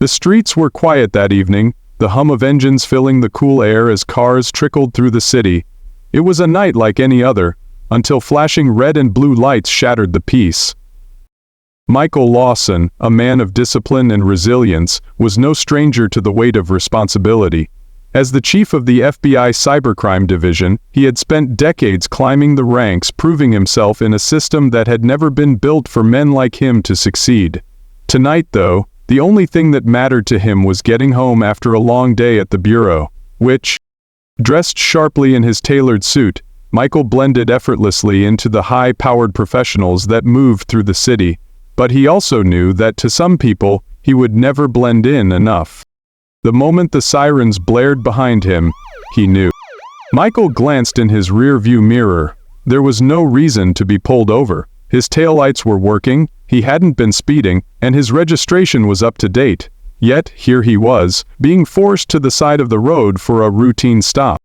The streets were quiet that evening, the hum of engines filling the cool air as cars trickled through the city. It was a night like any other, until flashing red and blue lights shattered the peace. Michael Lawson, a man of discipline and resilience, was no stranger to the weight of responsibility. As the chief of the FBI Cybercrime Division, he had spent decades climbing the ranks, proving himself in a system that had never been built for men like him to succeed. Tonight, though, the only thing that mattered to him was getting home after a long day at the bureau, which, dressed sharply in his tailored suit, Michael blended effortlessly into the high-powered professionals that moved through the city. But he also knew that to some people, he would never blend in enough. The moment the sirens blared behind him, he knew. Michael glanced in his rear-view mirror. There was no reason to be pulled over. His taillights were working, he hadn't been speeding, and his registration was up to date. Yet, here he was, being forced to the side of the road for a routine stop.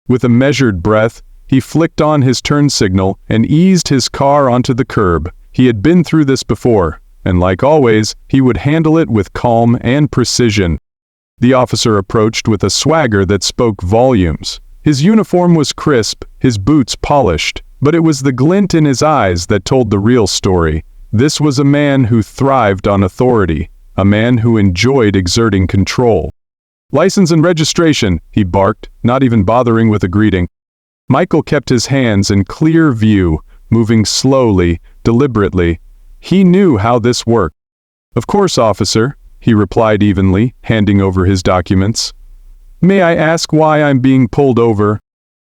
With a measured breath, he flicked on his turn signal and eased his car onto the curb. He had been through this before, and like always, he would handle it with calm and precision. The officer approached with a swagger that spoke volumes. His uniform was crisp, his boots polished, but it was the glint in his eyes that told the real story. This was a man who thrived on authority, a man who enjoyed exerting control. "License and registration," he barked, not even bothering with a greeting. Michael kept his hands in clear view, moving slowly, deliberately. He knew how this worked. "Of course, officer," he replied evenly, handing over his documents. "May I ask why I'm being pulled over?"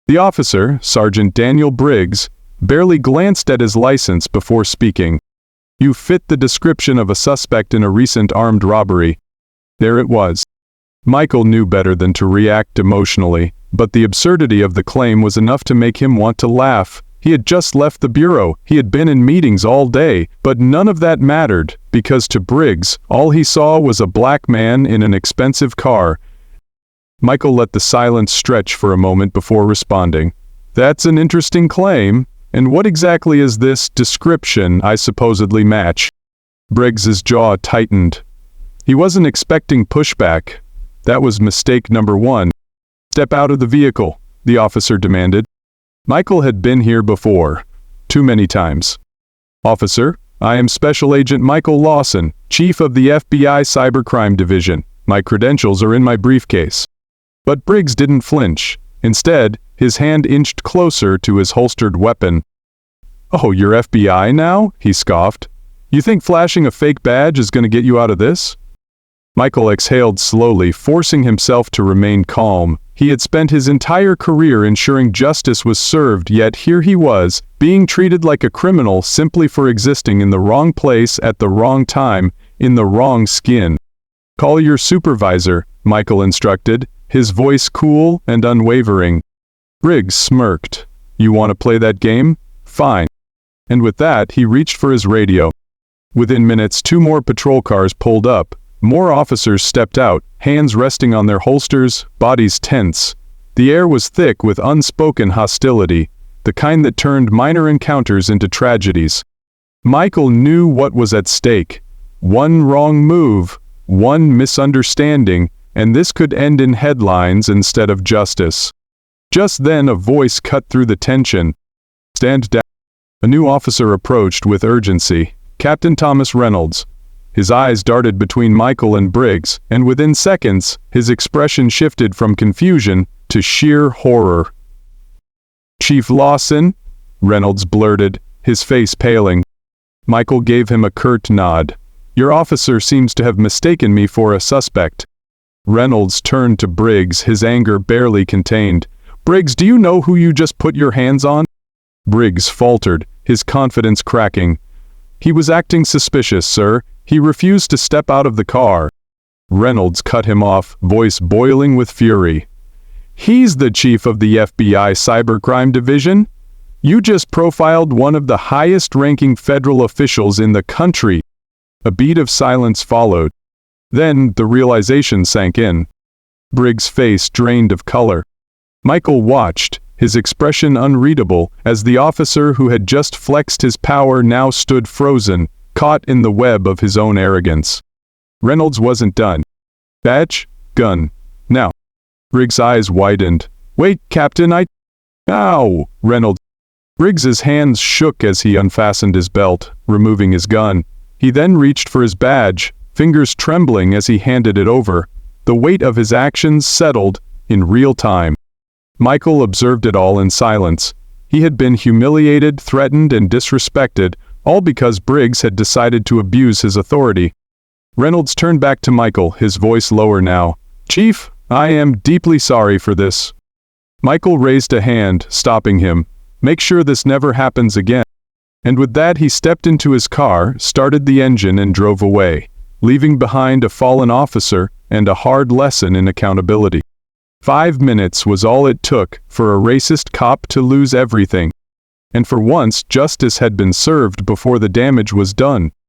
The officer, Sergeant Daniel Briggs, barely glanced at his license before speaking. "You fit the description of a suspect in a recent armed robbery." There it was. Michael knew better than to react emotionally, but the absurdity of the claim was enough to make him want to laugh. He had just left the bureau, he had been in meetings all day, but none of that mattered, because to Briggs, all he saw was a black man in an expensive car. Michael let the silence stretch for a moment before responding. "That's an interesting claim. And what exactly is this description I supposedly match?" Briggs's jaw tightened. He wasn't expecting pushback. That was mistake number one. "Step out of the vehicle," the officer demanded. Michael had been here before. Too many times. "Officer, I am Special Agent Michael Lawson, Chief of the FBI Cybercrime Division. My credentials are in my briefcase." But Briggs didn't flinch. Instead, his hand inched closer to his holstered weapon. "Oh, you're FBI now?" he scoffed. "You think flashing a fake badge is going to get you out of this?" Michael exhaled slowly, forcing himself to remain calm. He had spent his entire career ensuring justice was served, yet here he was, being treated like a criminal simply for existing in the wrong place at the wrong time, in the wrong skin. "Call your supervisor," Michael instructed, his voice cool and unwavering. Briggs smirked. "You want to play that game? Fine." And with that, he reached for his radio. Within minutes, 2 more patrol cars pulled up. More officers stepped out, hands resting on their holsters, bodies tense. The air was thick with unspoken hostility, the kind that turned minor encounters into tragedies. Michael knew what was at stake. One wrong move, one misunderstanding, and this could end in headlines instead of justice. Just then a voice cut through the tension. "Stand down." A new officer approached with urgency. Captain Thomas Reynolds. His eyes darted between Michael and Briggs, and within seconds, his expression shifted from confusion to sheer horror. "Chief Lawson?" Reynolds blurted, his face paling. Michael gave him a curt nod. "Your officer seems to have mistaken me for a suspect." Reynolds turned to Briggs, his anger barely contained. "Briggs, do you know who you just put your hands on?" Briggs faltered, his confidence cracking. "He was acting suspicious, sir. He refused to step out of the car." Reynolds cut him off, voice boiling with fury. "He's the chief of the FBI Cybercrime Division? You just profiled one of the highest-ranking federal officials in the country." A beat of silence followed. Then the realization sank in. Briggs' face drained of color. Michael watched, his expression unreadable, as the officer who had just flexed his power now stood frozen, caught in the web of his own arrogance. Reynolds wasn't done. Badge? Gun. Now. Briggs' eyes widened. Wait, Captain, Ow! Reynolds. Briggs's hands shook as he unfastened his belt, removing his gun. He then reached for his badge, fingers trembling as he handed it over. The weight of his actions settled in real time. Michael observed it all in silence. He had been humiliated, threatened, and disrespected, all because Briggs had decided to abuse his authority. Reynolds turned back to Michael, his voice lower now. Chief, I am deeply sorry for this. Michael raised a hand, stopping him. Make sure this never happens again. And with that he stepped into his car, started the engine and drove away, leaving behind a fallen officer and a hard lesson in accountability. 5 minutes was all it took for a racist cop to lose everything. And for once, justice had been served before the damage was done.